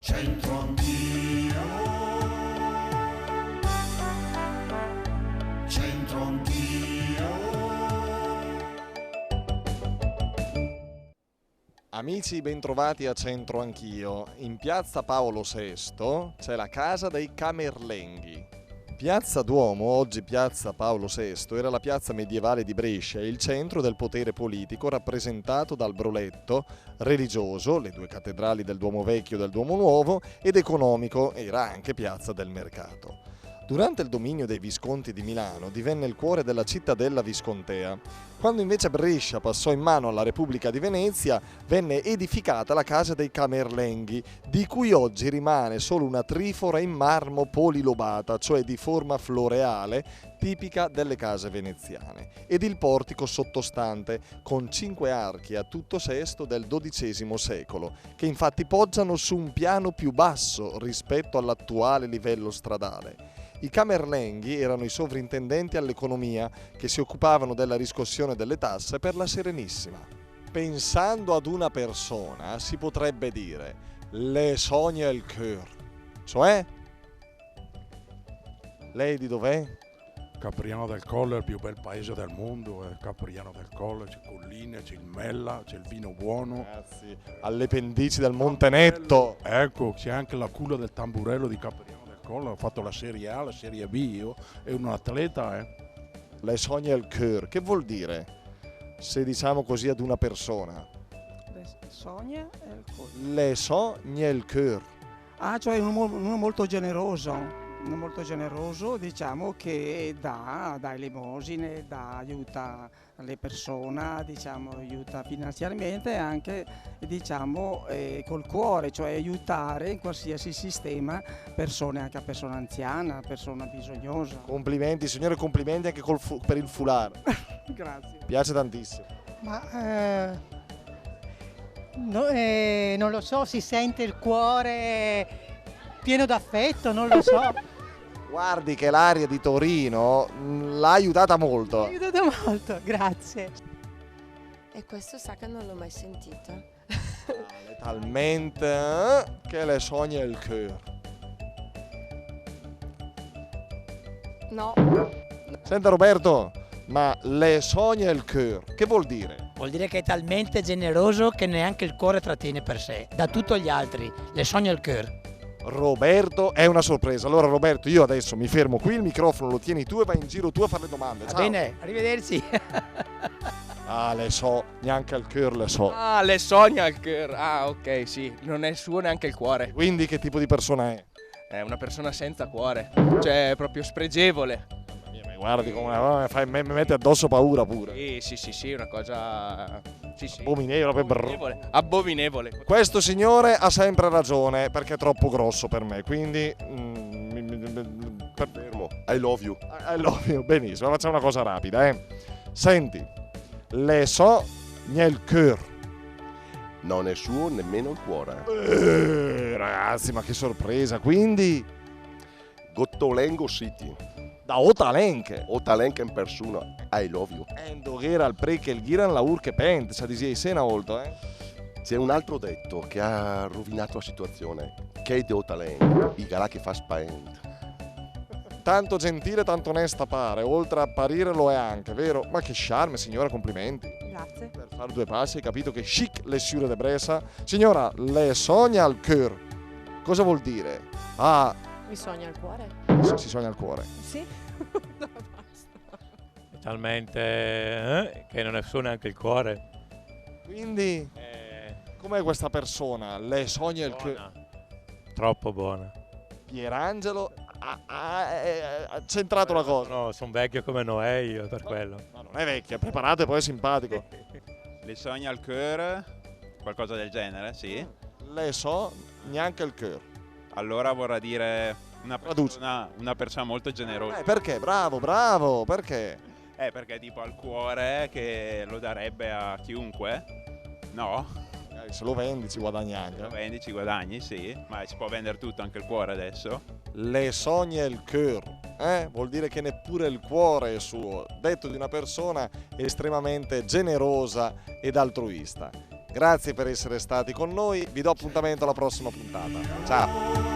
C'entro anch'io, c'entro anch'io. Amici, bentrovati a Centro Anch'io. In piazza Paolo VI c'è la casa dei Camerlenghi. Piazza Duomo, oggi piazza Paolo VI, era la piazza medievale di Brescia e il centro del potere politico rappresentato dal Broletto, religioso, le due cattedrali del Duomo Vecchio e del Duomo Nuovo, ed economico, era anche piazza del mercato. Durante il dominio dei Visconti di Milano divenne il cuore della cittadella viscontea. Quando invece Brescia passò in mano alla Repubblica di Venezia, venne edificata la casa dei Camerlenghi, di cui oggi rimane solo una trifora in marmo polilobata, cioè di forma floreale, tipica delle case veneziane, ed il portico sottostante, con 5 archi a tutto sesto del XII secolo, che infatti poggiano su un piano più basso rispetto all'attuale livello stradale. I Camerlenghi erano i sovrintendenti all'economia che si occupavano della riscossione delle tasse per la Serenissima. Pensando ad una persona si potrebbe dire le sogne il cœur, cioè lei di dov'è? Capriano del Colle è il più bel paese del mondo, è Capriano del Colle, c'è colline, c'è il Mella, c'è il vino buono. Grazie. Alle pendici del Montenetto. Ecco, c'è anche la culla del tamburello di Capriano del Colle, ho fatto la Serie A, la Serie B, io è un atleta, Le sogne il cœur, che vuol dire? Se diciamo così ad una persona. Sogna e il cuore. Le sogne il cœur. Ah, cioè uno molto generoso, diciamo, che dà elemosine, aiuta le persone, diciamo, aiuta finanziariamente e anche, diciamo, col cuore, cioè aiutare in qualsiasi sistema persone, anche a persona anziana, persona bisognosa. Complimenti signore, complimenti anche per il foulard. Grazie. Piace tantissimo. Ma non lo so, si sente il cuore pieno d'affetto, non lo so. Guardi che l'aria di Torino l'ha aiutata molto. Mi ha aiutato molto, grazie. E questo sa che non l'ho mai sentito. Talmente che le sogna il cœur. No, Senta Roberto, ma le sogna il cœur, che vuol dire? Vuol dire che è talmente generoso che neanche il cuore trattiene per sé, da tutto gli altri, le sogna il cœur. Roberto è una sorpresa. Allora Roberto, io adesso mi fermo qui, il microfono lo tieni tu e vai in giro tu a fare le domande. Va Ciao. bene, arrivederci. Ah, le so, neanche al cœur le so. Ah, le sogna il cœur. Ah, ok, sì. Non è suo neanche il cuore. Quindi che tipo di persona è? È una persona senza cuore. Cioè, è proprio spregevole. Mamma mia, ma guardi come mi mette addosso paura pure. Sì, una cosa... Sì. Abominevole, Abominevole. Questo signore ha sempre ragione perché è troppo grosso per me, quindi Fermo, I love you. I love you. Benissimo, facciamo una cosa rapida, Senti, le so nel cœur. Non è suo nemmeno il cuore. Ragazzi, ma che sorpresa, quindi Gottolengo City. da Otalenke. Otalenke in persona, I love you. Dogera al pre che il giran la urche pente, sa di sei sena olto, C'è un altro detto che ha rovinato la situazione. Che è di Otalenke, i galà che fa spavento. Tanto gentile, tanto onesta pare, oltre a apparire lo è anche, vero? Ma che charme, signora, complimenti. Grazie. Per fare 2 passi hai capito che chic le sciure de Bressa. Signora, le sogna al cœur. Cosa vuol dire? Ah, mi sogna il cuore. si sogna al cuore. Sì? No, basta. Talmente che non è suo neanche il cuore. Quindi, com'è questa persona? Le sogna il cœur. Buona. Troppo buona. Pierangelo ha centrato la cosa. No, sono vecchio come Noè io per quello. Ma non è vecchia, è preparato e poi è simpatico. Le sogna al cœur, qualcosa del genere, sì. Le so neanche il cœur. Allora vorrà dire una persona molto generosa. Perché? Bravo, perché? Perché tipo al cuore che lo darebbe a chiunque, no? Se lo vendi ci guadagni anche. Lo vendi, ci guadagni, sì, ma si può vendere tutto, anche il cuore adesso. Le sogna il cœur, vuol dire che neppure il cuore è suo, detto di una persona estremamente generosa ed altruista. Grazie per essere stati con noi, vi do appuntamento alla prossima puntata. Ciao!